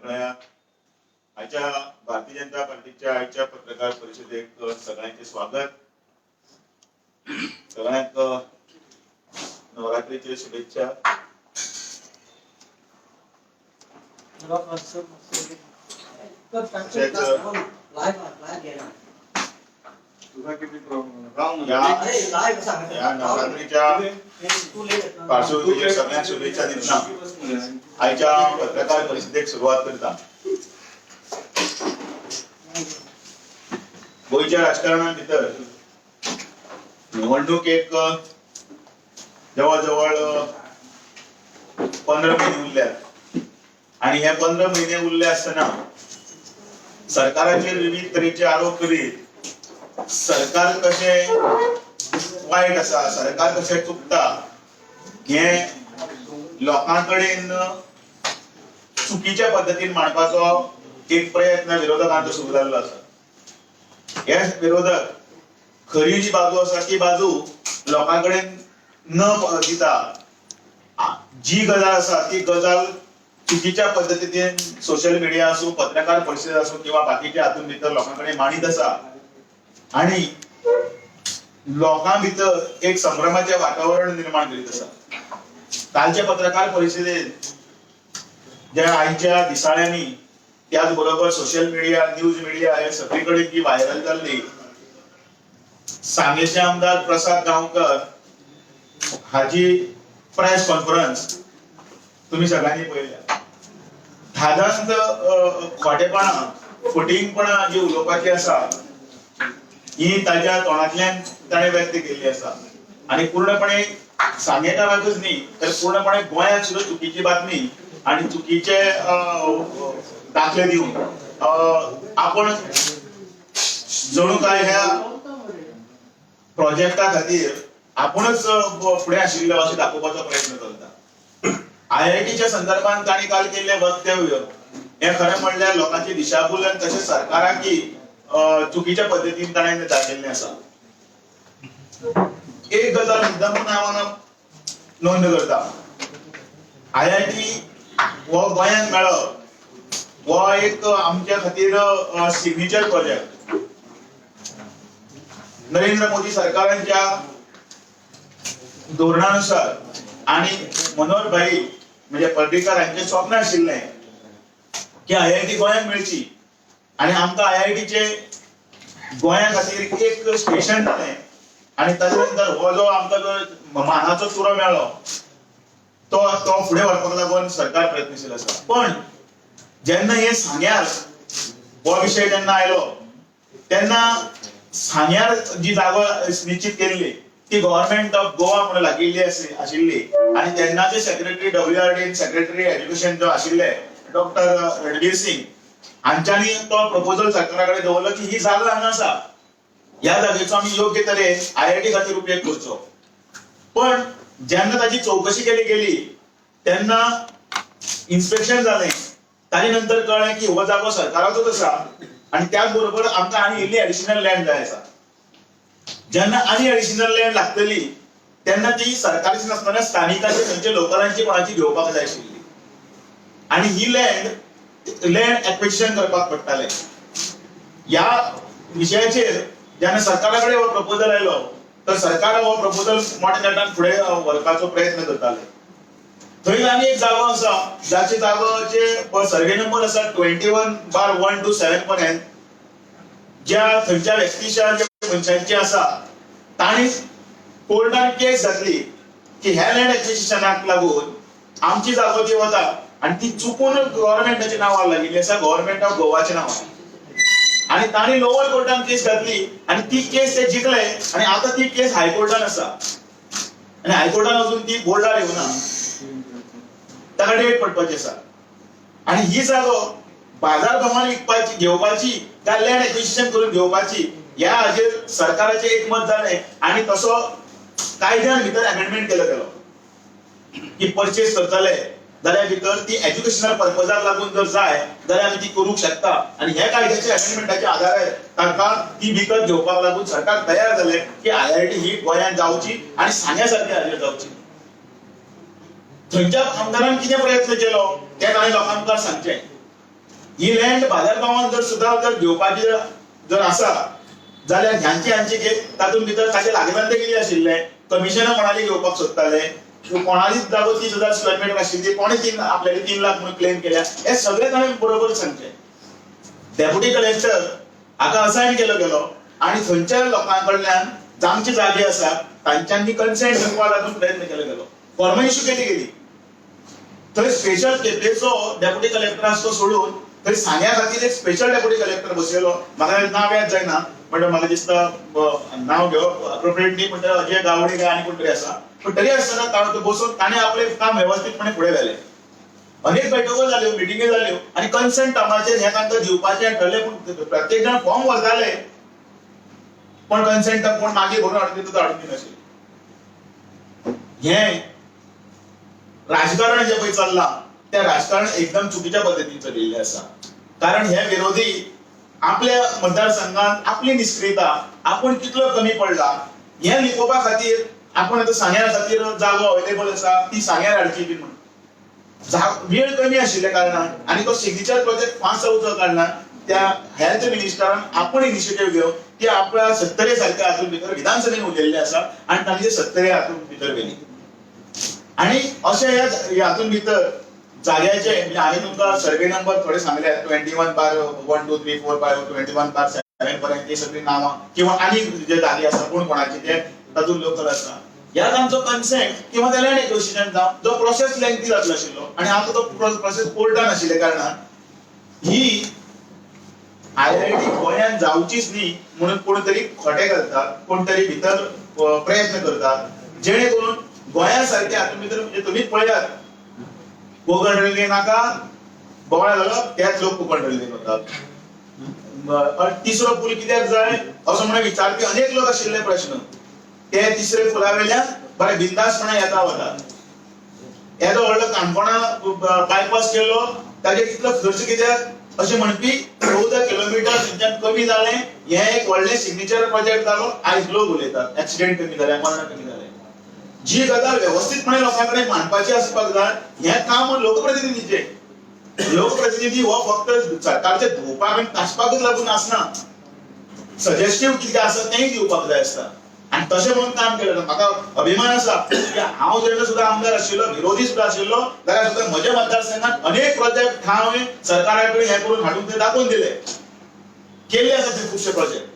सगळ्या आजच्या भारतीय जनता पार्टीच्या आजच्या पत्रकार परिषदेक सगळ्यांचे स्वागत. सगळ्यांक नवरात्रीच्या शुभेच्छा. या नवरात्रीच्या पार्श्वभूमीवर सगळ्यांना शुभेच्छा दितना आजच्या पत्रकार परिषदेक सुरुवात करता. गोयच्या राजकारणात भितर निवडणूक एक जवळ जवळ 15 महिने उरल्यात आणि हे 15 महिने उरले असताना सरकाराचेर विविध तरेचे आरोप करीत सरकार कशे वाईट आसा, सरकार कशे चुकता हे लोकांकडेन चुकीच्या पद्धतीन मांडपाचो एक प्रयत्न विरोधकांचो सुरू जाल्लो आसा. हे विरोधक खरी जी बाजू आसा ती बाजू लोकांकडेन न दिता जी गजाल आसा ती गजाल चुकीच्या पद्धतीन सोशल मीडिया असो, पत्रकार परिषद असो किंवा बाकीच्या हातून भितर लोकांकडे मांडीत आसा आणि लोकां भितर एक संभ्रमाचे वातावरण निर्माण करीत आसा. कालच्या पत्रकार परिषदेत ज्या आयच्या दिसाळ्यांनी त्याच बरोबर सोशल मीडिया, न्यूज मीडिया हे सगळीकडे जी व्हायरल जाल्ली, सांगेचे आमदार प्रसाद गांवकर हाची प्रेस कॉन्फरन्स तुम्ही सगळ्यांनी पळयल्या. धादांत खोटेपणा, फटिंगपणा जी उलोवपाची आसा ही ताच्या तोंडातल्यान ताणें व्यक्त केल्ली आसा आणि पूर्णपणे सांगेकाराकच न्ही तर पूर्णपणे गोंयाक सुद्दां चुकीची बातमी आणि चुकीचे दाखले दिवन आपण जणू काय ह्या प्रोजेक्टा खातीर आपणच फुडें आशिल्लो अशें दाखोवपाचो प्रयत्न करता. IITच्या संदर्भात तांणी काल केल्ले वक्तव्य हे खरें म्हणल्यार लोकांची दिशाभूल आनी तशेंच सरकाराकी चुकीच्या पद्धतीन ताणें दाखयल्लें आसा. एक गजाल मुद्दामून हांव नोंद करता. IIT हो गोंयांत मेळप हो एक आमच्या खातीर सिग्नेचर प्रोजेक्ट. नरेंद्र मोदी सरकारांच्या धोरणानुसार आणि मनोहर भाई म्हणजे पर्रीकर हांचे स्वप्न आशिल्लें की IIT गोंयांत मेळची आणि आमकां IITचे गोंया खातीर एक स्टेशन जालें आणि ताचे नंतर हो जो आमकां जो मानाचो तुरो मेळ्ळो तो फुडें व्हरपाक लागून सरकार प्रयत्नशील आसा. पण जेन्ना हे सांग्यार हो विशय जेन्ना आयलो तेन्ना सांग्यार जी जागो निश्चित केल्ली ती गव्हर्नमेंट ऑफ गोवा म्हणून लागिल्ली आशिल्ली आणि तेन्नाचे सेक्रेटरी WRD सेक्रेटरी एज्युकेशन जो आशिल्ले डॉक्टर रणबीर सिंग हांच्यांनी तो प्रपोजल सरकारा कडेन दवरलो की ही जागा हांगा आसा, ह्या जागेचो आमी योग्य तरेन IIT खातीर उपयोग करचो. पण जेन्ना ताची चौकशी केली गेली तेन्ना इन्स्पेक्शन जालें, ताचे नंतर कळ्ळें की हो जागो सरकाराचोच आसा आणि त्याच बरोबर आमकां आनी इल्ली एडिशनल लँड जाय आसा. जेन्ना आनी एडिशनल लँड लागतली तेन्ना ती सरकारची नासतना स्थानिकांची खंयच्या लोकलांची कोणाची घेवपाक जाय आशिल्ली आणि ही लँड एक्विजिशन करपाक पडटालें. ह्या विशयाचेर जेन्ना सरकारा कडेन हो प्रपोजल आयलो तर सरकार हो प्रपोजल मोठ्या नेटान फुडें व्हरपाचो प्रयत्न करताले. थंय आनी एक जागो आसा जाचे जागोचे सर्वे नंबर आसा 21/127 पर्यंत ज्या थंयच्या व्यक्तीच्या मनशांची आसा तांणी कोर्टान केस घातली की ह्या लँड एक्विजिशनाक लागून आमची जागो जी वता आणि ती चुकून गव्हर्नमेंटाच्या नांवार लागिल्ली आसा, गव्हर्नमेंट ऑफ गोवाच्या नांवार, आणि तांणी लोअर कोर्टान केस घातली आणि ती केस ते जिखले आणि आता ती केस हायकोर्टान आसा आणि हायकोर्टान अजून ती बोर्डार येवना, ताका डेट पडपाची आसा. आणि ही जागो बाजार भावान विकपाची घेवपाची काय लँड एक्विजिशन करून घेवपाची ह्या हाजेर सरकाराचें एकमत जालें आणि तसो कायद्यान भितर अमेंडमेंट केलो गेलो की परचेस करतले जाल्यार भितर ती एज्युकेशनल पर्पजाक लागून जर जाय जाल्यार आमी ती करूंक शकता आणि ह्या कायद्याच्या अमेंडमेंटाच्या आधारे तांकां ती विकत घेवपाक लागून सरकार तयार जाले की IIT ही गोंयांत जावची आणि सांग्या सारक्या हाजेर जावची. थंयच्या आमदारान कितें प्रयत्न केलो ते ताणें लोकांक सांगचें. ही लँड बाजारगावात जर सुद्धा जर घेवपाची जर आसा जाल्यार ह्यांची तातूंत भितर ताचे लागीबंदे कितें आशिल्ले, कमिशनां कोणाली घेवपाक सोदताले, कोणालीच जागो 30,000 स्क्वेअर मीटर आशिल्ली, कोणे आपल्याला 3 लाख म्हणून क्लेम केल्या, हे सगळे ताणें बरोबर सांगचे. डेप्युटी कलेक्टर हाका असायन केलो गेलो आणि थंयच्या लोकांकडल्यान जामचे जागे आसात तांच्यांनी कन्सेंट घेवपाक लागून प्रयत्न केलो गेलो. फॉर्मल इश्यू केली गेली. थंय स्पेशल केपेचो डेप्युटी कलेक्टर आसा तो सोडून थंय सांग्या खातीर एक स्पेशल डेप्युटी कलेक्टर बसयलो. म्हाका नांव याद जायना, बट म्हाका दिसता नांव घेवप अप्रोप्रिएट न्ही, पण अजय गावडे काय आनी कोण तरी आसा. पण तरी आसतना ताणें बसून ताणें आपलें काम वेवस्थीतपणे फुडें व्हेलें. अनेक बैठको जाल्यो, मिटिंगे जाल्यो आनी कन्सेंट टर्माचेर हें तांकां दिवपाचें ठरलें. पूण प्रत्येक जाण फॉर्म भरताले पण कन्सेंट टर्म कोण मागीर भरून हाडून दिता हाडून दिनाशिल्ले. हें राजकारण जे पळय चल्लां तें राजकारण एकदम चुकीच्या पद्दतीन चलिल्लें आसा. कारण हे विरोधी आपल्या मतदारसंघात आपली निष्क्रियता, आपूण कितलो कमी पडला हें लिपोवपा खातीर आपूण आतां सांग्यार खातीर जागो अवेलेबल आसा ती सांग्यार हाडची बी म्हणून वेळ कमी आशिल्ल्या कारणान आनी तो सिग्नेचर प्रोजेक्ट फास्ट जावचो कारणान त्या हेल्थ मिनिस्टरान आपण इनिशिएटिव्ह घेवन ती आपल्या 70 सारख्या हातूंत भितर विधानसभेन उलयल्ले आसा आनी तांची 70 हातूंत भितर व्हेली. आनी अशें ह्या हातूंत भितर जाग्याचे म्हणजे हांवें तुमकां सर्वे नंबर थोडे सांगले 21/1 2 3 4 5 21/7 पर्यंत ती सगळी नांवां किंवा आनी जे जागे आसा कोण कोणाचे ते तातूंत लोकल आसा. ह्या तांचो कन्सेंट किंवा ते लँड एक्विजिशन जावं जो प्रोसेस लेंथी जातलो आशिल्लो आनी आतां तो प्रोसेस कोर्टान आशिल्ल्या कारणान ही आयआयटी गोंयान जावचीच न्ही म्हणून कोण तरी खोटे घालतात, कोण तरी भितर प्रयत्न करतात जेणे करून गोंया सारख्या हातूंत भितर म्हणजे तुमीच पळयात कोकण रेल्वे नाका बोवाळ जालो तेच लोक कोकण रेल्वेन वतात. तिसरो पूल कित्याक जाय असो म्हणून विचारपी अनेक लोक आशिल्ले प्रश्न ते तिसरे पुला वयल्यान बरे बिंदासपणे येता वतात. येदो व्हडलो काणकोणा बायपास केलो ताजे कितलो खर्च कित्याक अशें म्हणपी 14 किलोमीटर थंयच्यान कमी जालें. हें एक व्हडलें सिग्नेचर प्रोजेक्ट जालो. आयज लोक उलयतात एक्सिडेंट कमी जाले, मरणां कमी जाले. जी गजाल वेवस्थीतपणे लोकांकडे मांडपाची आसपाक जाय हें काम लोकप्रतिनिधीचें. लोकप्रतिनिधी हो फक्त सरकारचे धोवपाक आनी तासपाकच लागून आसना, सजेस्टिव्ह कितें आसा तेंय दिवपाक जाय आसता आनी तशें म्हणून काम केलें. म्हाका अभिमान आसा की हांव जेन्ना सुद्दां आमदार आशिल्लो, विरोधी सुद्दां आशिल्लो जाल्यार सुद्दां म्हज्या मतदारसंघात अनेक प्रोजेक्ट हांवें सरकारा कडेन हें करून हाडून ते दाखोवन दिले, केल्ले आसा ते खुबशे प्रोजेक्ट.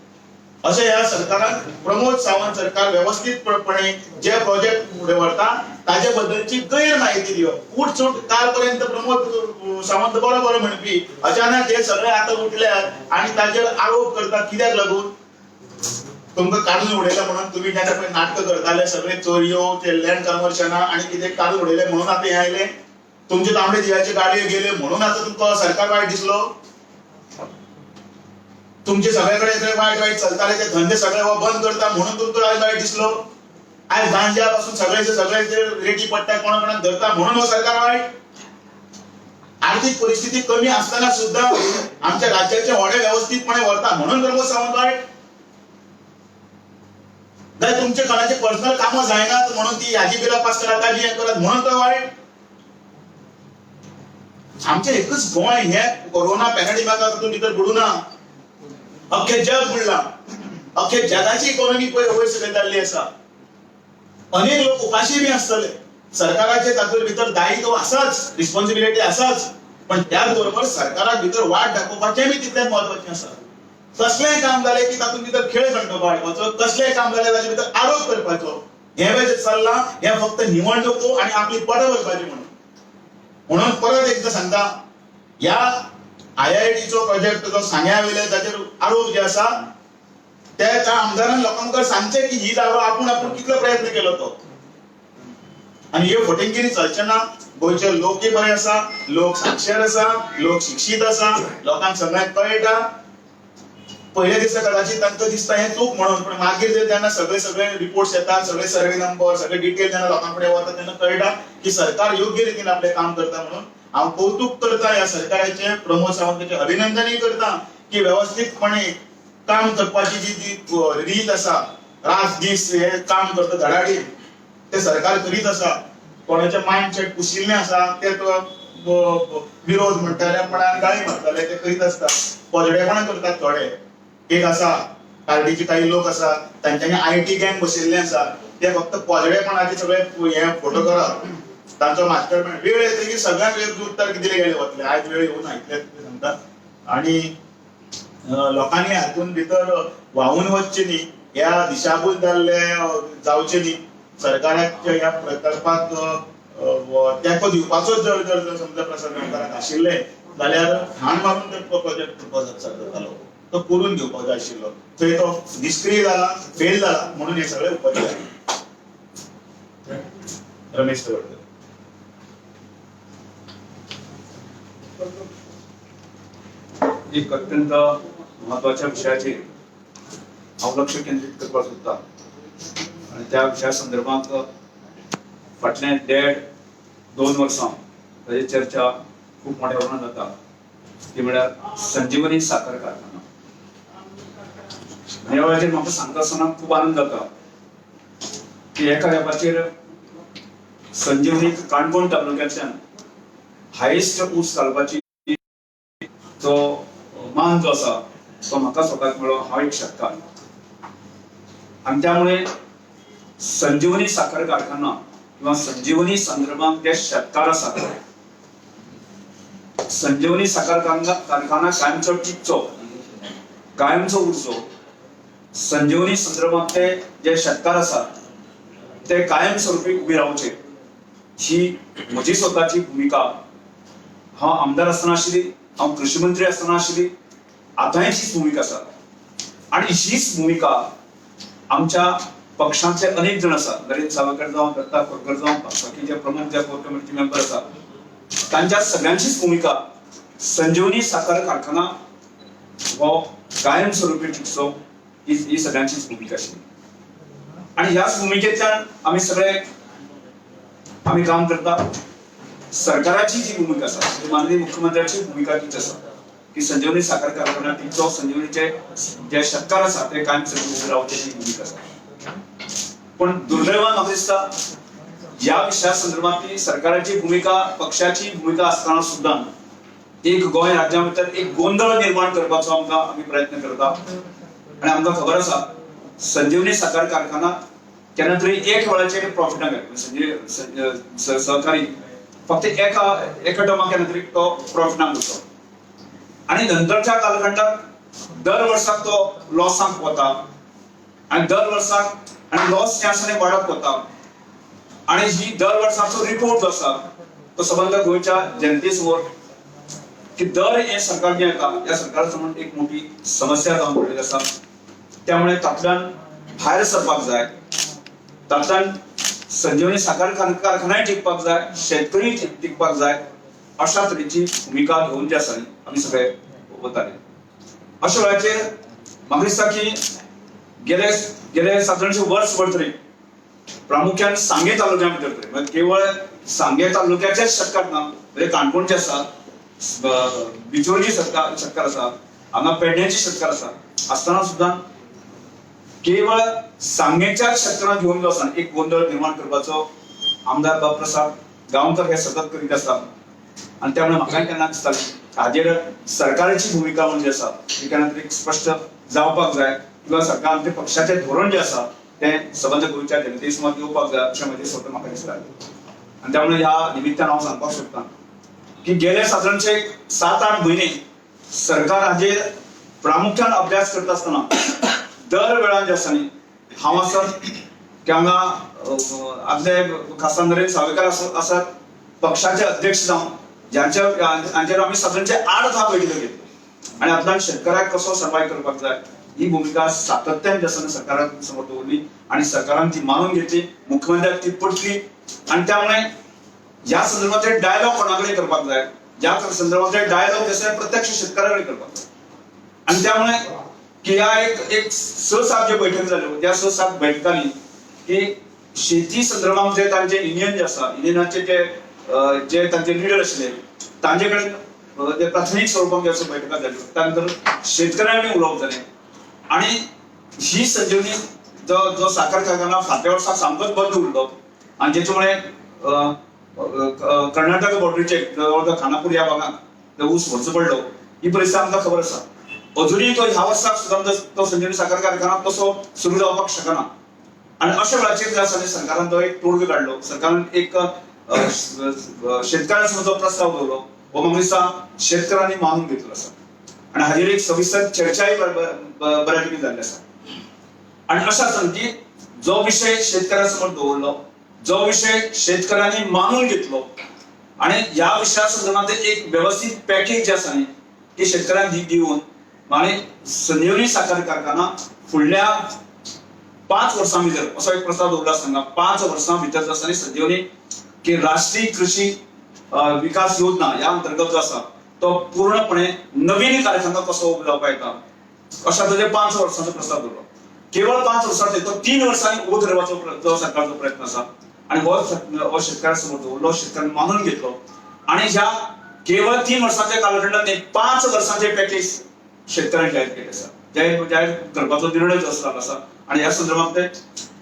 अशें ह्या सरकारान प्रमोद सावंत सरकार वेवस्थीतपणे जे प्रोजेक्ट फुडें व्हरता ताजे बद्दलची गैर म्हायती दिवप. उठसूट काल पर्यंत प्रमोद सावंत बरो म्हणपी अचानक हे सगळे आतां उठल्यात आनी ताजेर आरोप करतात. कित्याक लागून तुमकां काडून उडयलें म्हणून तुमी जेन्ना पळय नाटक करताले सगळे चोरयो ते लँड कन्वर्शनां आनी कितें काडून उडयले म्हणून आतां हें आयलें. तुमचे तांबडे दिव्याचे गाडयो गेले म्हणून आतां तुमकां सरकार वायट दिसलो. तुमचे सगळे कडेन वायट चलताले ते धंदे सगळे बंद करता म्हणून तुमकां आयज वायट दिसलो. आयज गांजा पासून सगळे रेटी पडटा कोणाक धरता म्हणून हो सरकार वायट. आर्थीक परिस्थिती कमी आसतना सुद्दां आमच्या राज्याचे व्हडे वेवस्थीतपणे व्हरता म्हणून प्रमोद सावंत वायट. जाल्यार तुमचे कोणाचे पर्सनल कामां जायनात म्हणून ती ह्याची बिलां पास करात ताजी हें करात म्हणून तो वायट. आमचें एकच गोंय हें कोरोना पॅन्डेमिका तातूंत भितर बुडूना, अख्खें जग बुडलां. अख्खे जगाची इकॉनॉमी वयर सकयल जाल्ली आसा. अनेक लोक उपाशी बी आसतले. सरकाराचे तातूंत भितर दायित्व आसाच, रिस्पॉन्सिबिलिटी आसाच, पण त्याच बरोबर सरकाराक भितर वाट दाखोवपाचें बी तितलेंच म्हत्वाचें आसा. कसलेंय काम जालें की तातूंत भितर खेळ घडोवपाक हाडपाचो, कसलेंय काम जालें ताचे भितर आरोप करपाचो. हें जे चल्लां हें फक्त निवडणुको आनी आपली पदां व्हरपाची म्हणून परत एकदां सांगता ह्या आयआयटीचो प्रोजेक्ट जो सांग्या वयले ताचेर आरोप जे आसा ते त्या आमदारान लोकांकडे सांगचे की ही जागो आपूण कितलो प्रयत्न केलो तो. आनी ह्यो फटिंगगिरी चलचे ना. गोंयचे लोकय बरे आसा, लोक साक्षर आसा, लोक शिक्षीत आसा, लोकांक सगळ्यांक कळटा. पयल्या दिसा कदाचित तांकां दिसता हें चूक म्हणून, पण मागीर जेन्ना सगळे रिपोर्ट्स येतात, सगळे सर्वे नंबर, सगळे डिटेल जेन्ना लोकां कडेन वता तेन्ना कळटा की सरकार योग्य रितीन आपलें काम करता. म्हणून हांव कौतुक करता ह्या सरकाराचें, प्रमोद सावंताचें अभिनंदनय करता की वेवस्थीतपणे काम करपाची जी रीत आसा, रात दीस हे काम करता धडाडीन ते सरकार करीत आसा. कोणाचें मायंडसेट कुशिल्लें आसा तें विरोध म्हणटाले म्हणान गाळी मारताले ते करीत असतात. पोजडेपणां करतात थोडे. एक आसा पार्टीचे काही लोक आसात तांच्यांनी IT गँग बसयल्ले आसा ते फक्त पोजडेपणाचे सगळे हे फोटो करप. तांचो मास्टर वेळ येतकीर सगळ्यांक वेळ उत्तर कितें गेले वतले. आयज वेळ येवन आयतले सांगतात. आणि लोकांनी हातून भितर व्हांवून वचचे न्ही, ह्या दिशाभूल जाल्ले जावचे न्ही. सरकाराच्या ह्या प्रकल्पाक तेंको दिवपाचो जर जर जर समजा प्रसाद गांवकारांक आशिल्ले जाल्यार हाण मारून तो प्रोजेक्ट प्रपोजल जातालो तो करून घेवपाक जाय आशिल्लो. थंय तो निष्क्रीय जाला, फेल जाला म्हणून हे सगळे उपयोग जाले. रमेश तवडकर. एक अत्यंत महत्वाच्या विषयाचेर हांव लक्ष केंद्रीत करपाक सोदतां आनी त्या विशया संदर्भांत फाटल्या 1.5-2 वर्सां ताची चर्चा खूब मोठ्या प्रमाणात जाता. ती म्हळ्यार संजीवनी साखर कारखाना. ह्या वेळाचेर म्हाका सांगता आसतना खूब आनंद जाता की एका वेळाचेर संजीवनी काणकोण तालुक्यांतल्यान हायेस्ट ऊस घालपाची तो मान जो आसा तो म्हाका स्वताक मेळ्ळो. हांव एक शेतकार आनी त्यामुळे संजीवनी साखर कारखाना किंवा संजीवनी संदर्भात जे शेतकार आसात, संजीवनी साखर कारखाना कायमचो टिकचो, कायमचो उरचो. संजीवनी संदर्भातले जे शेतकार आसात ते कायमस्वरूपी उबे रावचे ही म्हजी स्वताची भूमिका. हांव आमदार आसतना आशिल्ली, हांव कृषी मंत्री आसतना आशिल्ली, आतांय हीच भूमिका आसा. आणि हीच भूमिका आमच्या पक्षांतले अनेक जण आसात. नरेंद्र सावयकर जावं, दत्ता खोडकर जावं, बाकीचे प्रमुख जे कोर कमिटीचे मेंबर आसात तांच्या सगळ्यांचीच भूमिका संजीवनी साखर कारखाना हो कायमस्वरूपी टिकचो ही सगळ्यांचीच भूमिका आशिल्ली. आणि ह्याच भूमिकेंतल्यान आम्ही काम करता. सरकाराची जी भूमिका आसा, माननीय मुख्यमंत्र्याची भूमिका तीच आसा की संजीवनी साखर कारखाना टिकचो, संजीवनीचे जे शेतकार आसा ते कायमस्वरूपी उबे रावचे ही भूमिका आसा. पण दुर्दैवान म्हाका दिसता ह्या विशया संदर्भातली सरकाराची भूमिका, पक्षाची भूमिका असताना सुद्धा एक गोंय राज्या भितर एक गोंधळ निर्माण करपाचो आम्ही प्रयत्न करता. आणि आमकां खबर आसा संजीवनी साखर कारखाना केन्ना तरी एक वेळाचेर प्रॉफिटाक म्हणजे सहकारी फक्त एका टर्माक केन्ना तरी तो प्रॉफिटाक वता. आणि नंतरच्या कालखंडात दर वर्साक तो लॉसाक वता आणि दर वर्साक आणि लॉस जे आसा वाडत वता. आणि ही दर वर्साचो रिपोर्ट जो आसा तो संबंध गोंयच्या जनते समोर की दर हे सरकार जे येता या सरकार समोर एक मोठी समस्या जावन पडलेली आसा. त्यामुळे तातूंतल्यान भायर सरपाक जाय, तातूंतल्यान संजीवनी साखर कारखानाय टिकपाक जाय, शेतकरी टिकपाक जाय अशा तरेची भूमिका घेवन जे आसा आमी सगळे वताले. अशा वेळाचेर म्हाका दिसता की गेले सादारणशे वर्सभर तरी प्रामुख्यान सांगे तालुक्या भितर तरी म्हणजे केवळ सांगे तालुक्याचेच शेतकार ना, म्हणजे काणकोणचे आसा, बिचोलची शेतकार आसा, हांगा पेडण्याचे शेतकार आसतना सुद्धा केवळ सांगेच्याच शेतकारांक घेवन जो आसा एक गोंधळ निर्माण करपाचो आमदार बाळप्रसाद गांवकर हे सतत करीत आसता. आणि त्यामुळे म्हाका केन्ना दिसता हाजेर सरकाराची भूमिका म्हणजे आसा ती केन्ना तरी स्पश्ट जावपाक जाय किंवा सरकाराचे पक्षाचे धोरण जे आसा ते संबंध गोंयच्या जनते समोर येवपाक जाय अशें म्हजें स्वता म्हाका दिसता. आणि त्यामुळे ह्या निमित्तान हांव सांगपाक सोदतां की गेले सादारणशे 7-8 म्हयने सरकार हाजेर प्रामुख्यान अभ्यास करता आसतना दर वेळार जे आसा न्ही हांव आसत की हांगा आपले खासदार नरेंद्र सावयकर आसात, पक्षाचे अध्यक्ष जावन हांचेर आमी सादारणशे 8-10 बैठको घेतल्यो. आणि आपल्यान शेतकऱ्याक कसो सर्वायव करपाक जाय ही भूमिका सातत्यान जे आसा सरकारान समोर दवरली आणि सरकारान ती मानून घेतली, मुख्यमंत्र्याक ती पटली. आणि त्यामुळे ह्या संदर्भातले डायलॉग कोणाकडे करपाक जाय, ज्या संदर्भातले डायलॉग जे प्रत्यक्ष शेतकऱ्याकडे करपाक जाय. आणि त्यामुळे की ह्या एक 6-7 जे बैठक जाल्यो त्या 6-7 बैठकांनी की शेती संदर्भात जे तांचे युनियन जे आसा, युनियनाचे जे तांचे लिडर आशिल्ले तांचे कडेन जे प्राथमीक स्वरुपान जे बैठका जाल्यो त्या नंतर शेतकऱ्यांनी उलोवप जालें. आणि ही संजीवनी जो साखर कारखाना फाटल्या वर्साक सामकोच बंद उरलो आणि ज्याच्यामुळे कर्नाटक बॉर्डरीचे जवळ खानापूर ह्या भागात ऊस व्हरचो पडलो ही परिस्थिती आमकां खबर आसा. अजुनूय तो ह्या वर्साक सुद्दां तो संजीवनी साखर कारखाना तसो सुरू जावपाक शकना. आणि अशा वेळाचेर जे आसा सरकारान तो एक तोडगो काडलो. सरकारान एक शेतकऱ्यांसमोर जो प्रस्ताव दवरलो हो म्हाका दिसता शेतकऱ्यांनी मानून घेतलो आसा आणि हाजेर एक सविस्तर चर्चाय बऱ्यापैकी जाल्ली आसा. आणि अशा संधी जो विषय शेतकऱ्यांसमोर दवरलो, जो विषय शेतकऱ्यांनी मानून घेतलो आणि या विषया संदर्भात एक व्यवस्थित पॅकेज जे आसा न्ही ते शेतकऱ्यांक दिवन आणि संजीवनी साखर कारखाना फुडल्या 5 वर्सां भितर असो एक प्रस्ताव दवरला सांगा 5 वर्सां भितर जो आसा संजीवनी की राष्ट्रीय कृषी विकास योजना या अंतर्गत जो आसा तो पूर्णपणे नवीन कारखाना कसो उबो जावपाक येता अशा तरे 5 वर्सांचो प्रस्ताव दवरलो. केवळ 5 वर्सांचे तो 3 वर्सांनी उबो करपाचो जो सरकारचो प्रयत्न आसा आणि हो शेतकऱ्यांसमोर दवरलो, शेतकऱ्यांनी मानून घेतलो आणि ह्या केवळ 3 वर्सांच्या कालखंडात 5 वर्सांचे पॅकेज शेतकऱ्यांक जाहीर केले आसा. जाहीर करपाचो निर्णय जो जाल्लो आसा आणि ह्या संदर्भात ते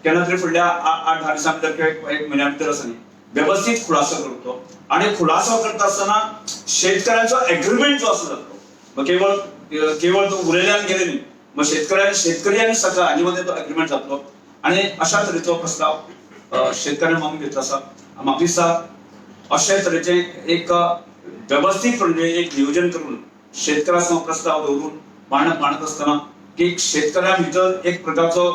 केन्ना तरी फुडल्या 8-10 दिसां भितर किंवा 1 म्हयन्या भितर आसा न्ही व्यवस्थित खुलासो करतो आणि खुलासो करता आसतना शेतकऱ्यांचो एग्रीमेंट जो आसा जातलो केवळ तो उलयल्यान गेले न्ही मग शेतकरी आणि सरकार हाजे मध्ये तो एग्रीमेंट जातलो आणि अशा तरेचो प्रस्ताव शेतकऱ्यांनी मागून घेतलो आसा. म्हाका दिसता अशा तरेचे एक व्यवस्थितपणे एक नियोजन करून शेतकऱ्यांसमोर प्रस्ताव दवरून मांडत असताना की शेतकऱ्यां भितर एक प्रकारचो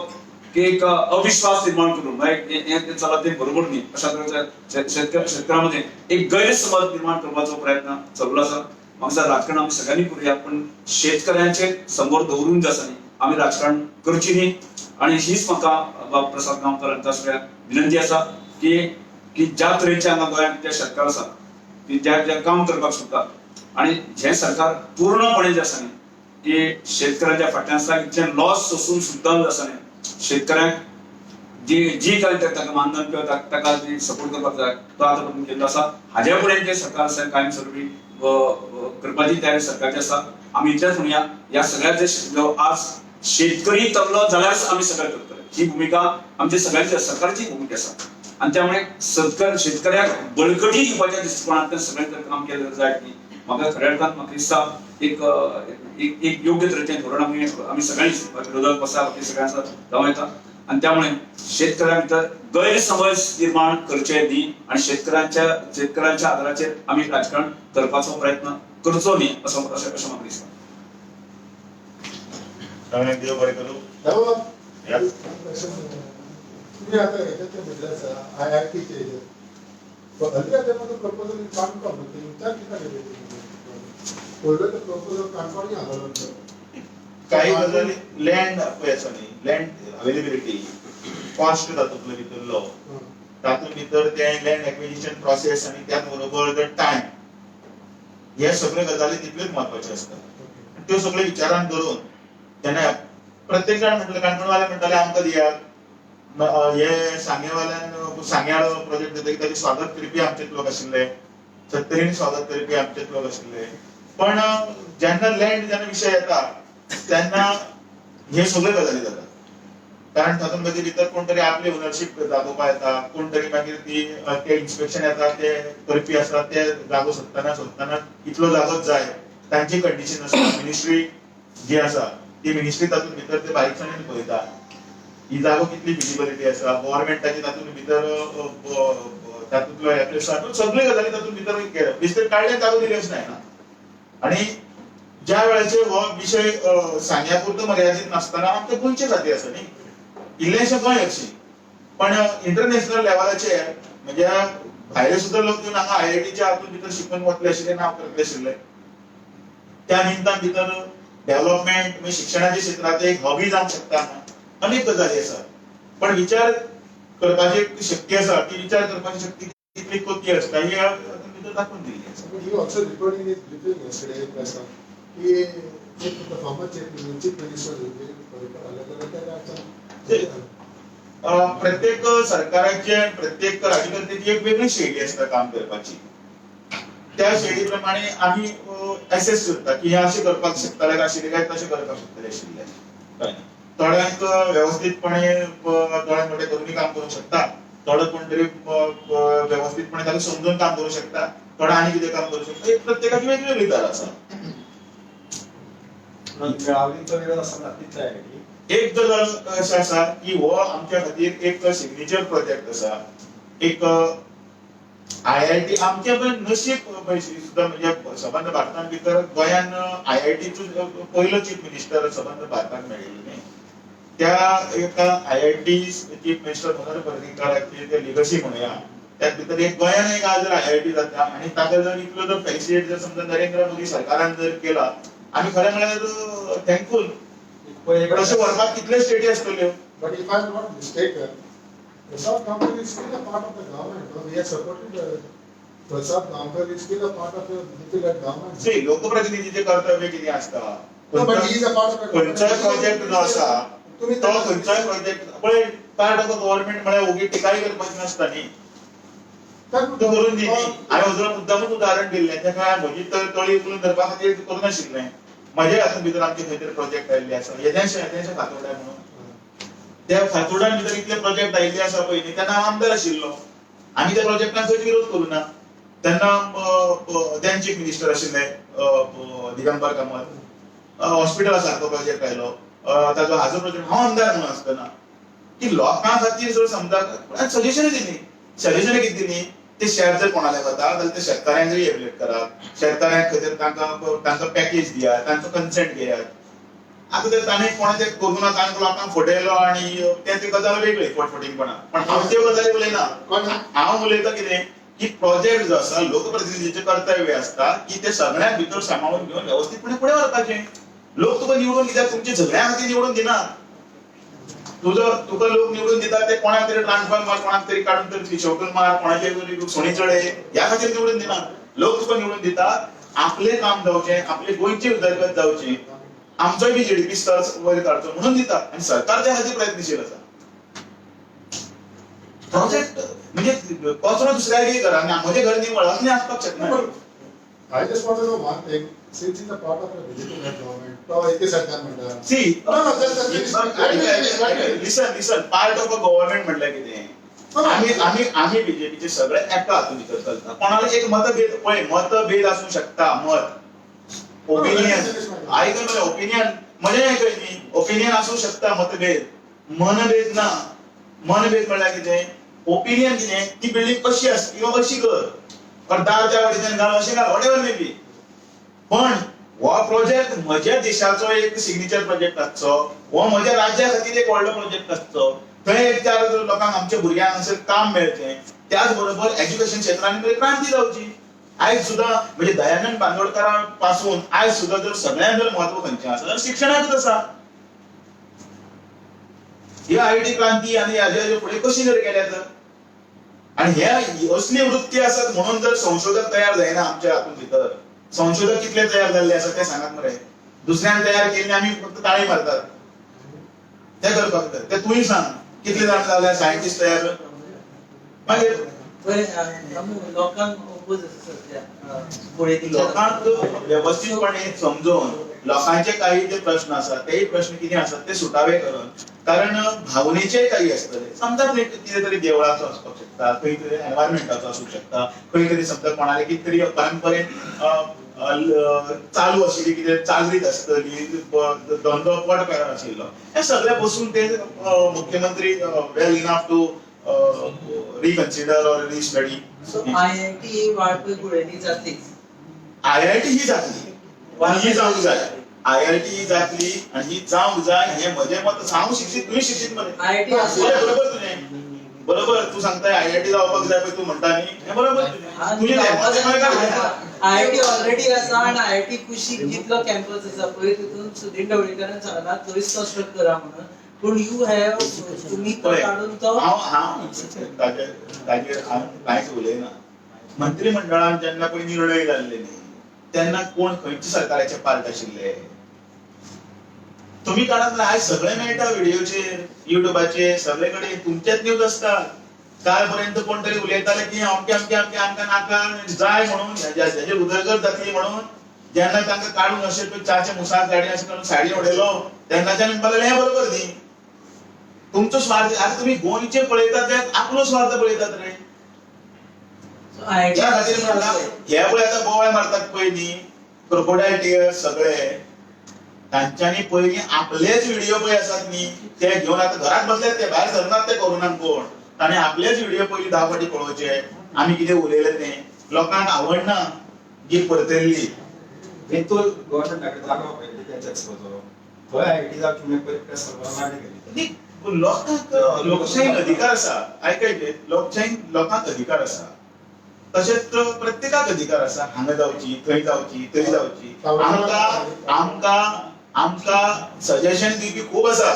एक अविश्वास निर्माण करून हे चला ते बरोबर न्ही अशा तरेच्या शेतकऱ्यांमध्ये एक गैरसमज निर्माण करपाचो प्रयत्न चालू आसा. म्हाका राजकारण आमी सगळ्यांनी करूया पण शेतकऱ्यांचे समोर दवरून जे आसा न्ही आमी राजकारण करची न्ही आणि हीच म्हाका प्रसाद गांवकर हांकां सगळ्यांक विनंती आसा की ज्या तरेचे हांगा गोंयांत जे शेतकार आसा की जे काम करपाक सोदतात आणि जे सरकार पूर्णपणे जे आसा न्ही की शेतकऱ्यांच्या फाटल्यान आसा इतले लॉस सोसून सुद्दां जे आसा न्ही शेतकऱ्यांक जी काय ताका मानधन किंवा ताका जी सपोर्ट करपाक जाय तो आतां पर्यंत केल्लो आसा. हाज्या फुडें जे सरकार आसा कायमस्वरुपी करपाची तयारी सरकारची आसा. आमी इतलेंच म्हणया ह्या सगळ्याचे आज शेतकरी तरलो जाल्यारच आमी सगळें करतले ही भूमिका आमची सगळ्यांची सरकारची भूमिका आसा आणि त्यामुळे शेतकऱ्याक बळकटी दिवपाच्या दृश्टिकोनांतल्यान सगळें काम केलें जाय की म्हाका खऱ्या अर्थान म्हाका दिसता एक योग्य तरेचें धोरण आमी सगळ्यांनी विरोधक पक्षा सगळ्यांचा जावं येता आणि त्यामुळे शेतकऱ्यां भितर गैरसमज निर्माण करचे न्ही आणि शेतकऱ्यांच्या आदाराचेर आमी राजकारण करपाचो प्रयत्न करचो न्ही असं म्हाका दिसता. देव बरें करूं. तुम्ही आता याच्यात म्हटलं सर IIT प्रपोजल काणकोण विचार किती केले पहिले तर प्रपोजल काणकोण आलो काही गजाली लँड पळय आसा न्ही लँड अवेलेबिलिटी कॉस्ट तातूंतलो भितरलो तातूंत भितर ते लँड एक्विजिशन प्रोसेस आणि त्याच बरोबर द टायम हे सगळे गजाली तितल्योच महत्वाचे असतात. त्यो सगळे विचारान धरून तेन्ना प्रत्येक जाण म्हटलं काणकोणवाले म्हणटाले आमकां दियात हे सांग्याळ प्रोजेक्ट जाता ताचे स्वागत करपी आमचेच लोक आशिल्ले, सत्तरीन स्वागत करपी आमचेच लोक आशिल्ले. पण जेन्ना विषय येता तेन्ना हे सगळे गजाली जातात कारण तातूंत मागीर भितर कोण तरी आपली ओनरशीप दाखोवपा येता, कोण तरी मागीर ते इन्स्पेक्शन येता ते करपी आसता ते जागो सोदतना इतलो जागोच जाय तांची कंडिशन आसता. मिनिस्ट्री जी आसा ती मिनिस्ट्री तातूंत भितर ते बारीकसाणेन पळयता ही जागो कितली फिजिबिलिटी आसा गव्हर्नमेंटाची तातूंत भितर तातूंतलो एप्लिकेशन सगळे गजाली तातूंत भितर बिस्तर काडले जागो दिली अशें ना. आणि ज्या वेळाचेर हो विशय सांग्या पुरतो मर्यादीत नासतना आमचे गोंयचे खातीर आसा न्ही इल्लेशें गोंय हरशीं पण इंटरनॅशनल लेवलाचेर म्हणजे भायले सुद्दां लोक येवन हांगा IITच्या हातूंत भितर शिकून वतले आशिल्ले नांव करतले आशिल्ले त्या निमतान भितर डेव्हलपमेंट म्हणजे शिक्षणाच्या क्षेत्रांत एक हॉबी जावंक शकता अनेक गजाली आसा पण विचार करपाची शक्ती आसा ती विचार करपाची शक्ती कितली कोती आसता ही भितर दाखोवन दिल्ली आसा. You also reporting is briefing yesterday press कि the former chief minister प्रत्येक सरकाराचे प्रत्येक राज्यकर्त्याची एक वेगळी शैली असता काम करपाची. त्या शैली प्रमाणे आम्ही असेस करता की हे असे करपाक शकतले काय आशिल्ले काय तसे करपाक शकतले आशिल्ले. थोड्यांक व्यवस्थितपणे दोळ्यान मोठे करून काम करूंक शकता थोडं कोणतरी व्यवस्थितपणे त्याला समजून काम करू शकता, थोडं आणि किती काम करू शकता. एक प्रत्येकाची वेगवेगळी तरा आसा. मेळावळीचो वेळ आसा नक्कीच आहे. एक गजाल अशें आसा की हो आमच्या खातीर एक सिग्नेचर प्रोजेक्ट आसा. एक IIT आमचे पण नशीब सुद्धा म्हणजे संबंध भारतान भितर गोंयान IITचो पयलो चीफ मिनिस्टर संबंध भारताक मेळिल्लो न्ही. त्या एका IIT चीफ मिनिस्टर मनोहर पर्रीकाराची ते लिगसी म्हणूया, त्या भितर एक गोंयान एक आज जर IIT जाता आणि ताका जर इतलो जर फॅसिलिटी जर समजा नरेंद्र मोदी सरकारान जर केला, आमी खरें म्हळ्यार थँकफूल. पण अशें व्हरपाक कितले स्टेटी आसतल्यो. But if I'm not mistaken, Prasad Gamkar is still a part of the government. We are supporting Prasad Gamkar is still a part of the difficult government. C लोकप्रतिनिधीचे कर्तव्य किती असता. No, but he is a part of the government. खंयचोय project जो आसा तो खंयचोय project पळय पार्ट ऑफ गव्हर्नमेंट म्हळ्यार ओगी टिकाय करपाची नासता न्ही. तूं करून दी न्ही. हांवें अजून मुद्दामूच उदाहरण दिल्लें तेका म्हजी तळी उखलून धरपा खातीर करूं नाशिल्लें. म्हज्या हातूंत भितर आमचे खंय तरी प्रोजेक्ट आयिल्ले आसा. येद्याशे फातोड्या म्हणून त्या फातोड्यान भितर इतले प्रोजेक्ट आयिल्ले आसा पळय न्ही, तेन्ना हांव आमदार आशिल्लो. आमी त्या प्रोजेक्टांक खंयच विरोध करूं ना. तेन्ना देन चीफ मिनिस्टर आशिल्ले दिगंबर कामत. हॉस्पिटला सारको प्रोजेक्ट आयलो. ताजो हाजो प्रोजेक्ट हांव आमदार म्हणून आसतना की लोकां खातीर जर समजा सजेशनां दिलीं. सजेशनां कितें दिलीं, ते शेअर जर कोणाले वता जाल्यार ते शेतकाऱ्यांक एवलेट करात. शेतकाऱ्यांक खातीर तांकां पॅकेज दियात, तांचो कन्सेंट घेयात. आता ते ताणें कोणाचे करूं ना, ताणें लोकांक फटयलो आणि ते गजाल वेगळी फटफटींगपणां. पण हांव त्यो गजाली उलयना. हांव उलयता कितें की प्रोजेक्ट जो आसा लोकप्रतिनिधीचें कर्तव्य आसता की ते सगळ्यांक भितर सांबाळून घेवन व्यवस्थितपणे फुडें व्हरपाचें. लोक तुका निवडून कित्याक तुमच्या सगळ्यां खातीर निवडून दिनात. तुका लोक निवडून दितात ते कोणाक तरी ट्रान्सफर मार, कोणाक तरी काडून तरी शेवटून मार, कोणाचे तरी सोणी चडय ह्या खातीर निवडून दिनात. लोक तुका निवडून दितात आपलें काम जावचें, आपले गोंयची उदरगत जावची, आमचोय बी GDP स्तर वयर काडचो म्हणून दितात. आणि सरकार त्या खातीर प्रयत्नशील आसा. प्रोजेक्ट म्हणजे कचरो दुसऱ्यागे घरा म्हजें घर निवळ असलें आसपाक शकना. I just want to know one thing. Since he's a part of the BJP government, तो इतके सरकार म्हणटा. See, listen, part of a government म्हटल्यार कितें? आम्ही बीजेपीचे सगळे एका हातून भितर चलता. कोणाला एक मतभेद पळय, मतभेद आसूं शकता. मत ओपिनियन आयकन ओपिनियन म्हणजे आयकय न्ही. ओपिनियन आसूं शकता, मतभेद. मनभेद ना. मनभेद म्हळ्यार कितें? ओपिनियन कितें? ती बिल्डिंग कशी आसा किंवा कशी कर, दारच्या वाटेच्यान घाल, अशें घाल, वॉटेवर मे बी. पण हो प्रोजेक्ट म्हज्या देशाचो एक सिग्नेचर प्रोजेक्ट आसचो. हो म्हज्या राज्या खातीर एक व्हडलो प्रोजेक्ट आसचो. थंय एक चार लोकांक आमच्या भुरग्यांक हांगासर काम मेळचें. त्याच बरोबर एज्युकेशन क्षेत्रांत क्रांती जावची. आयज सुद्धा म्हणजे दयानंद बांदोडकरा पासून आयज सुद्धा जर सगळ्यांत जर म्हत्व खंयचें आसा जाल्यार शिक्षणाकूच आसा. ही IIT क्रांती आनी हाजे फुडें कशी जर गेल्या तर, आणि हे असली वृत्ती आसात म्हणून जर संशोधक तयार जायना आमच्या हातूंत भितर. संशोधक कितले तयार जाल्ले आसात ते सांगात मरे. दुसऱ्यान तयार केल्ले आमी फक्त ताळी मारतात. ते करपाक जाय. ते तुंय सांग कितले जाण जाले सायंटिस्ट तयार. मागीर लोकांक व्यवस्थितपणे समजून लोकांचे काही जे प्रश्न असतात तेही प्रश्न किती असतात ते सुटावे करून. कारण भावनेचे काही असतले. समजा कितें तरी देवळाचो आसपाक शकता, खंय तरी एनवायरमेंटाचो आसूं शकता, खंय तरी समजा कोणाले कितें तरी परंपरेन चालू आशिल्ली कितें चालरीत आसतली, धंदो पट आशिल्लो. हे सगळे बसून ते मुख्यमंत्री well enough to reconsider or restudy. IIT Valpoi कुळेंनी जातलीच. IIT ही जातली, ही जावंक जाय. IIT ही जातली आणि ही जावंक जाय हे म्हजें मत. हांव शिक्षीत, तुमी शिक्षीत मरे. IIT बरोबर तुजें. बरोबर तू सांगताय IIT जावपाक जाय पळय तू म्हणटा न्ही, हे बरोबर तुजें. IIT ऑलरेडी आसा आणि IIT कुशीक जितलो कॅम्पस आसा पळय तितून सुधीर ढवळीकरान सांगला चोवीस तो स्ट्रक करा म्हणून. पण यू हॅव तुम्ही तो काढून तो हांव ताजेर हांव कांयच उलयना. मंत्रिमंडळान जेन्ना पळय निर्णय जाल्ले न्ही तेन्ना कोण खंयचे सरकाराचे पार्ट आशिल्ले. तुम्ही काढात ना, आयज सगळे मेळटा व्हिडिओचेर, युट्यूबाचेर, सगळे कडेन तुमचेच न्यूज असतात. काल पर्यंत कोण तरी उलयताले की आमकां नाका जाय म्हणून, हेजे उदरगत जातली म्हणून. जेन्ना तांकां काडून अशें च्याचे मुसाक साडी अशें करून साडी उडयलो तेन्नाच्यान म्हणपाक लागले हे बरोबर न्ही. तुमचो स्वार्थ आता तुम्ही गोंयचे पळयतात ते आपलो स्वार्थ पळयतात रे. त्या खातीर म्हणला हे पळय आता गोवा मारतात पयलीं क्रोकोडायल टियर्स सगळे तांच्यांनी पयलीं आपलेच व्हिडिओ पळय आसात न्ही ते घेवन आता घरात बसल्यात ते भायर सरनात ते कोरोनान कोण ताणें आपलेच व्हिडिओ पयलीं 10 फावटी पळोवचे आमी कितें उलयलें तें लोकांक आवडना जी परतरली. तो गव्हर्नमेंटाकडे जागा पळयली त्याच्याच बरो थंय आयटी जावची म्हणजे पयलीं प्रेस सर्वर मांडी केली. लोकांक लोकशाहीन अधिकार आसा आयकय लोकशाहीन लोकांक अधिकार आसा तशेंच प्रत्येकाक अधिकार आसा हांगा जावची थंय जावची तरी जावची. आमकां सजेशन दिवपी खूब आसा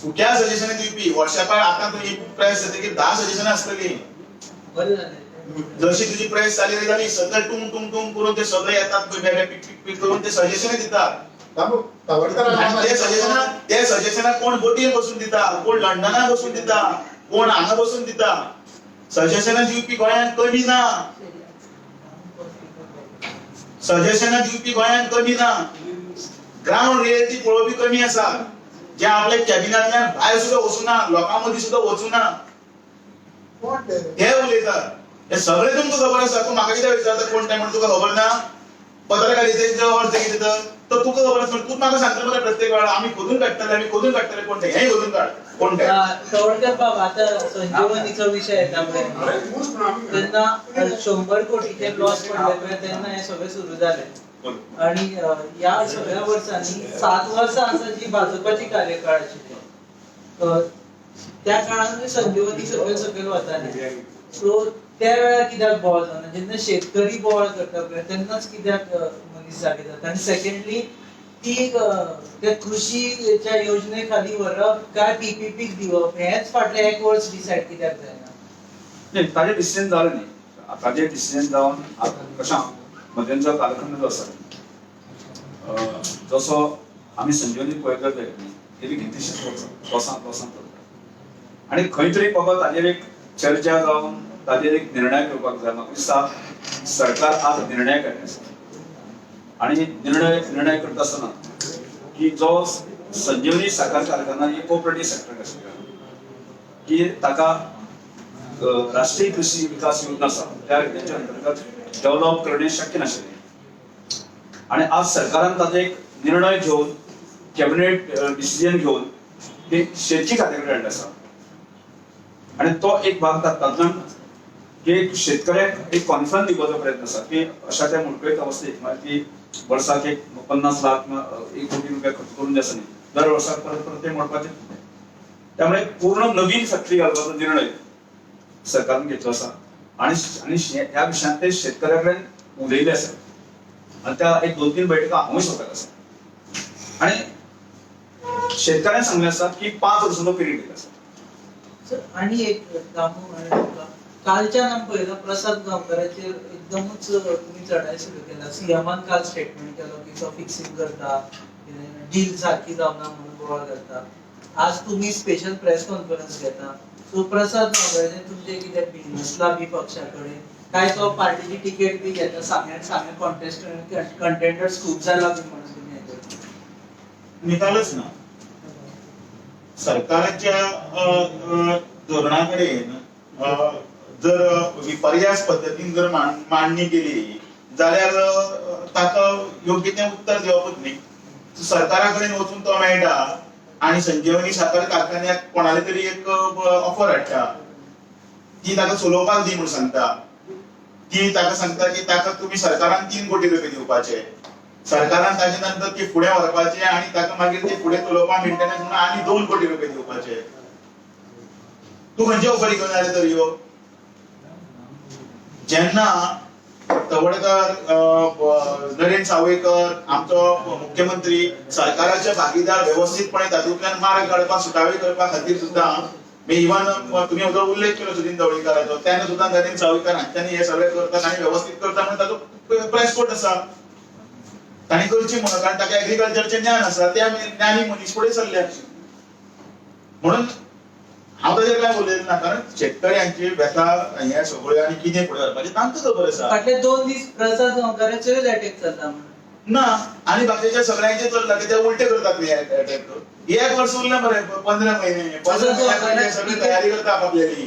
फुक्या सजेशन दिवपी वर्सापार आतां तुजी प्रेस जातकीर 10 सजेशनां आसतलीं. बरें जालें. जशी तुजी प्रेस जाली सगळे टूंग टूंग टूंग करून ते सगळे येतात पळय पिक पिक पिक करून ते सजेशनां दितात. आणि ते सजेशनां कोण बोटीर बसून दिता कोण लंडनात बसून दिता कोण हांगा बसून दिता. सजेशनां दिवपी गोंयांत कमी ना. सजेशनां दिवपी गोंयांत कमी ना. ग्राउंड रियलिटी पळोवपी कमी आसा जे आपल्या कॅबिनांतल्यान भायर सुद्दां वचूना लोकां मदीं सुद्दां वचूना ते उलयतात. हे सगळे तुमकां खबर आसा. तूं म्हाका कितें विचारता कोण टायम तुका खबर ना पत्रकारितेचो अर्थ कितें तर तुका खबर आसा तूं म्हाका सांगता मरे प्रत्येक वेळा आमी खोदून काडटले कोण ते हेय खोदून काड कोण ते. तवडकर बाब आता संजीवनीचो विषय येता पळय तेन्ना 100 कोटीचे लॉस पडले पळय तेन्ना हे सगळे सुरू जाले आणि या सगळ्या वर्सांनी 7 वर्सां आसा जी भाजपाची कार्यकाळ आशिल्ली त्या काळान संजीवनी सगळे सकयल वताले. सो त्या वेळार कित्याक बोवाळ जाना जेन्ना शेतकरी बोवाळ करता पळय तेन्नाच कित्याक मनीस जागे जाता. आनी सेकंडली ती त्या कृषीच्या योजने खाली व्हरप काय पीपीपी दिवप हेच फाटले 1 वर्स डिसायड कित्याक जायना. नाही ताजें डिसिजन जालें न्ही. ताजें डिसिजन जावन कशें मध्यंतरो कालखंड जो आसा जसो आमी संजीवनी पळयतात ते बी कितलीशींच वर्सां करतात आनी खंय तरी बाबा ताजेर एक चर्चा जावन ताजेर एक निर्णय घेवपाक जाय. म्हाका दिसता सरकार आज निर्णय घेतले आसा आणि निर्णय करता आसतना की जो संजीवनी साखर कारखाना ही कोऑपरेटिव्ह सेक्टर आशिल्लो की ताका राष्ट्रीय कृषी विकास योजना आसा त्याच्या अंतर्गत डेव्हलप करणे शक्य नाशिल्लें आणि आज सरकारान ताजो एक निर्णय घेवन कॅबिनेट डिसिजन घेवन ते शेतकी खात्याकडे हाडले आसा आणि तो एक भाग तातूंतल्यान की शेतकऱ्याक एक कॉन्फिडन्स दिवपाचो प्रयत्न आसा की अशा त्या मुळकळीत अवस्थेत की वर्साक एक 50 लाख 1 कोटी रुपया खर्च करून जे आसा न्ही दर वर्साक परत ते मोडपाचें. त्यामुळे पूर्ण नवीन फॅक्टरी घालपाचो निर्णय सरकारान घेतलो आसा आणि ह्या विशयात ते शेतकऱ्या कडेन उलयले आसा आणि त्या एक 2-3 बैठका हांवूय स्वताक आसा आणि शेतकऱ्यांक सांगले आसा की 5 वर्सांचो पिरियड दिला आसा. आणि एक कालच्यान आमी पळयला प्रसाद गांवकाराचेर एकदमच तुम्ही चढाई सुरू केला. सीएमान काल स्टेटमेंट केलो की तो फिक्सिंग करता डील सारखी जावना म्हणून बोवाळ करता. आज तुम्ही स्पेशल प्रेस कॉन्फरन्स घेता. सो प्रसाद गांवकाराचे तुमचे कितें बिझनेसला बी पक्षा कडेन काय तो पार्टीची तिकेट बी घेता सांगे कॉन्टेस्टंट कंटेंडर्स खूप जाला बी म्हणून तुम्ही हेजेर निकालच ना. सरकाराच्या धोरणाकडे जर विपर्यास पद्धतीन जर मांडणी केली जाल्यार ताका योग्य तें उत्तर दिवपूच न्ही. सरकारा कडेन वचून तो मेळटा आणि संजीवनी साखर कारखान्याक कोणाले तरी एक ऑफर हाडटा ती ताका चलोवपाक दी म्हणून सांगता. ती ताका सांगता की ताका तुम्ही सरकारान 3 कोटी रुपये दिवपाचे सरकारान ताचे नंतर ती फुडें व्हरपाचे आणि ताका मागीर ती फुडें चलोवपाक मेंटेनन्स म्हणून आनी 2 कोटी रुपये दिवपाचे. तूं खंयचे ऑफरी घेवन आयले तर ह्यो. जेन्ना तवडकर नरेंद्र सावयकर आमचो मुख्यमंत्री सरकाराचे भागीदार व्यवस्थितपणे तातूंतल्यान मार्ग काडपाक सुटावे करपा खातीर सुद्दां इवन तुम्ही जो उल्लेख केलो सुदीन ढवळीकराचो तेन्ना सुद्दां नरेंद्र सावयकर हांच्यांनी हे सगळे करतात आणि व्यवस्थित करता म्हणून ताचो प्रेस कोट आसा. ताणी करची म्हणून कारण ताका एग्रीकल्चरचे ज्ञान आसा त्या ज्ञानी मनीस फुडें सरल्या म्हणून हांव ताजेर काय उलयलो ना कारण शेतकऱ्यांची व्यथा हे सगळ्यो आनी कितें फुडें व्हरपाचें तांकां खबर आसा. फाटले 2 दीस प्रसाद गांवकाराचेर अटॅक जाता म्हणून ना आणि बाकीच्या सगळ्यांचे चलला की ते उलटे करतात न्ही अटॅक. एक वर्ष उरलं बरं 15 महिने 15 महिन्यापर्यंत सगळी तयारी करता आपापल्याली.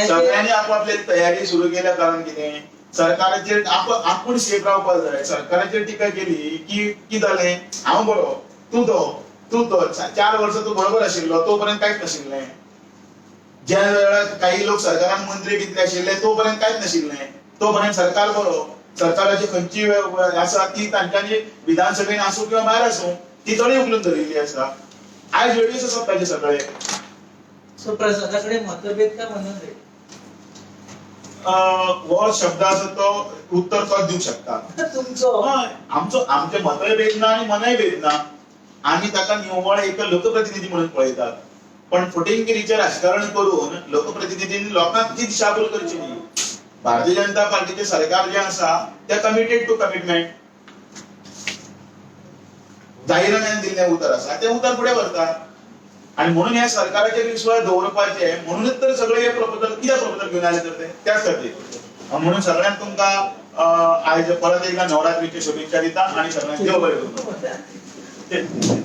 सगळ्यांनी आपापली तयारी सुरू केल्या कारण कितें सरकाराचेर आपूण सेफ रावपाक जाय. सरकाराचेर टिका केली की कितें जालें हांव बरो तूं तो 4 वर्स तूं बरोबर आशिल्लो तोपर्यंत कांयच नाशिल्लें. ज्या वेळार काही लोक सरकारान मंत्री कितें आशिल्ले तोपर्यंत कांयच नाशिल्लें. तोपर्यंत सरकार बरो सरकाराची खंयची आसा ती तांच्यांनी विधानसभेन आसूं किंवा भायर आसूं ती तळी उखलून धरिल्ली आसा. आयज वेळीच आसात ताचे सगळे. सो प्रसादाकडे मतभेद का मनोभेद? हो शब्द आसा तो उत्तर तोच दिवंक शकता. तुमचो हय आमचे मतय भेद ना आनी मनय भेद ना. आमी ताका निव्वळ एक लोकप्रतिनिधी म्हणून पळयतात. पण फुटिंगगिरीचें राजकारण करून लोकप्रतिनिधींनी लोकांक ती दिशाभूल करची न्ही. भारतीय जनता पार्टीचे सरकार जे आसा ते कमिटेड टू कमिटमेंट. जाहीरनाम्यान दिल्लें उतर आसा ते उतर फुडें व्हरता. आणि म्हणून ह्या सरकाराचेर विश्वास दवरपाचे म्हणूनच तर सगळे हे प्रपोजल कित्याक प्रपोजल घेवन आले तर ते त्याच खातीर. म्हणून सगळ्यांक तुमकां आयज परत एकदा नवरात्रीच्यो शुभेच्छा दिता आणि सगळ्यांक देव बरें करूं.